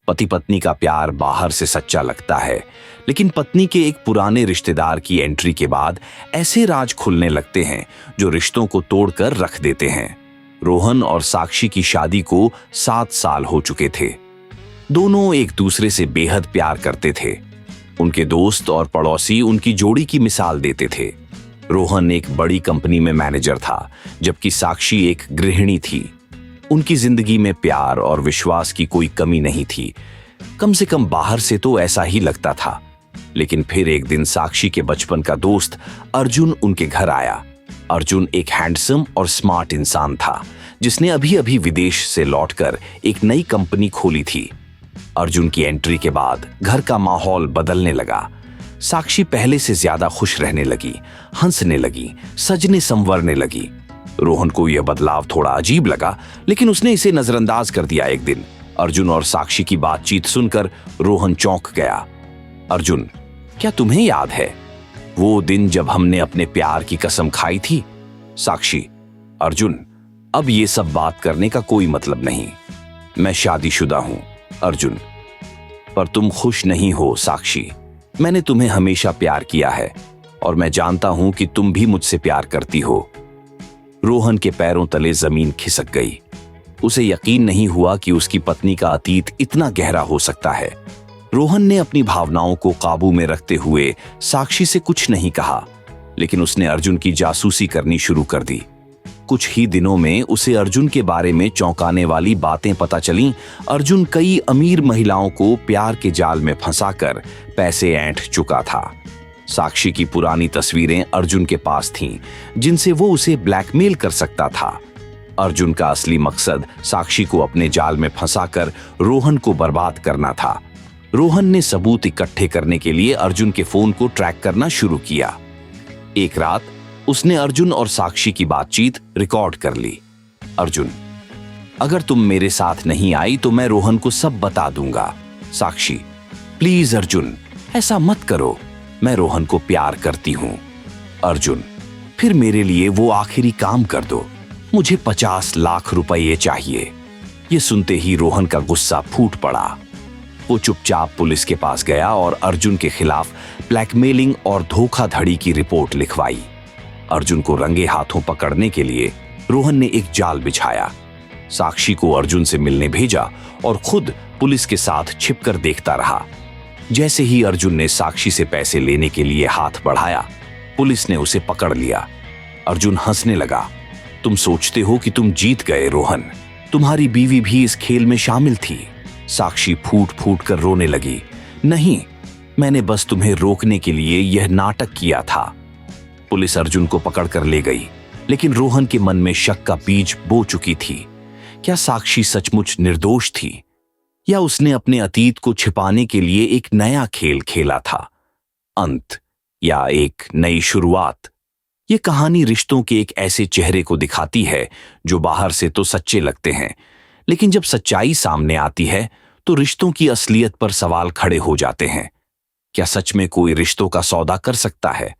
पति पत्नी का प्यार बाहर से सच्चा लगता है, लेकिन पत्नी के एक पुराने रिश्तेदार की एंट्री के बाद ऐसे राज खुलने लगते हैं जो रिश्तों को तोड़कर रख देते हैं। रोहन और साक्षी की शादी को 7 साल हो चुके थे। दोनों एक दूसरे से बेहद प्यार करते थे। उनके दोस्त और पड़ोसी उनकी जोड़ी की मिसाल देते थे। रोहन एक बड़ी कंपनी में मैनेजर था, जबकि साक्षी एक गृहिणी थी। उनकी जिंदगी में प्यार और विश्वास की कोई कमी नहीं थी, कम से कम बाहर से तो ऐसा ही लगता था। लेकिन फिर एक दिन साक्षी के बचपन का दोस्त अर्जुन उनके घर आया। अर्जुन एक हैंडसम और स्मार्ट इंसान था, जिसने अभी अभी विदेश से लौटकर एक नई कंपनी खोली थी। अर्जुन की एंट्री के बाद घर का माहौल बदलने लगा। साक्षी पहले से ज्यादा खुश रहने लगी, हंसने लगी, सजने संवरने लगी। रोहन को यह बदलाव थोड़ा अजीब लगा, लेकिन उसने इसे नजरअंदाज कर दिया। एक दिन अर्जुन और साक्षी की बातचीत सुनकर रोहन चौंक गया। अर्जुन, क्या तुम्हें याद है वो दिन जब हमने अपने प्यार की कसम खाई थी? साक्षी, अर्जुन, अब ये सब बात करने का कोई मतलब नहीं। मैं शादीशुदा हूं। अर्जुन, पर तुम खुश नहीं हो। साक्षी, मैंने तुम्हें हमेशा प्यार किया है और मैं जानता हूं कि तुम भी मुझसे प्यार करती हो। रोहन के पैरों तले जमीन खिसक गई। उसे यकीन नहीं हुआ कि उसकी पत्नी का अतीत इतना गहरा हो सकता है। रोहन ने अपनी भावनाओं को काबू में रखते हुए साक्षी से कुछ नहीं कहा, लेकिन उसने अर्जुन की जासूसी करनी शुरू कर दी। कुछ ही दिनों में उसे अर्जुन के बारे में चौंकाने वाली बातें पता चलीं। अर्जुन कई अमीर महिलाओं को प्यार के जाल में फंसाकर पैसे ऐंठ चुका था। साक्षी की पुरानी तस्वीरें अर्जुन के पास थीं, जिनसे वो उसे ब्लैकमेल कर सकता था। अर्जुन का असली मकसद साक्षी को अपने जाल में फंसाकर रोहन को बर्बाद करना था। रोहन ने सबूत इकट्ठे करने के लिए अर्जुन के फोन को ट्रैक करना शुरू किया। एक रात उसने अर्जुन और साक्षी की बातचीत रिकॉर्ड कर ली। अर्जुन, अगर तुम मेरे साथ नहीं आई तो मैं रोहन को सब बता दूंगा। साक्षी, प्लीज अर्जुन, ऐसा मत करो, मैं रोहन को प्यार करती हूं। अर्जुन, फिर मेरे लिए वो आखिरी काम कर दो, मुझे 50 लाख रुपए चाहिए। ये सुनते ही रोहन का गुस्सा फूट पड़ा। वो चुपचाप पुलिस के पास गया और अर्जुन के खिलाफ ब्लैकमेलिंग और धोखाधड़ी की रिपोर्ट लिखवाई। अर्जुन को रंगे हाथों पकड़ने के लिए रोहन ने एक जाल बिछाया। साक्षी को अर्जुन से मिलने भेजा और खुद पुलिस के साथ छिपकर देखता रहा। जैसे ही अर्जुन ने साक्षी से पैसे लेने के लिए हाथ बढ़ाया, पुलिस ने उसे पकड़ लिया। अर्जुन हंसने लगा। तुम सोचते हो कि तुम जीत गए रोहन, तुम्हारी बीवी भी इस खेल में शामिल थी। साक्षी फूट फूट कर रोने लगी। नहीं, मैंने बस तुम्हें रोकने के लिए यह नाटक किया था। पुलिस अर्जुन को पकड़कर ले गई, लेकिन रोहन के मन में शक का बीज बो चुकी थी। क्या साक्षी सचमुच निर्दोष थी, या उसने अपने अतीत को छिपाने के लिए एक नया खेल खेला था? अंत या एक नई शुरुआत? यह कहानी रिश्तों के एक ऐसे चेहरे को दिखाती है जो बाहर से तो सच्चे लगते हैं, लेकिन जब सच्चाई सामने आती है तो रिश्तों की असलियत पर सवाल खड़े हो जाते हैं। क्या सच में कोई रिश्तों का सौदा कर सकता है?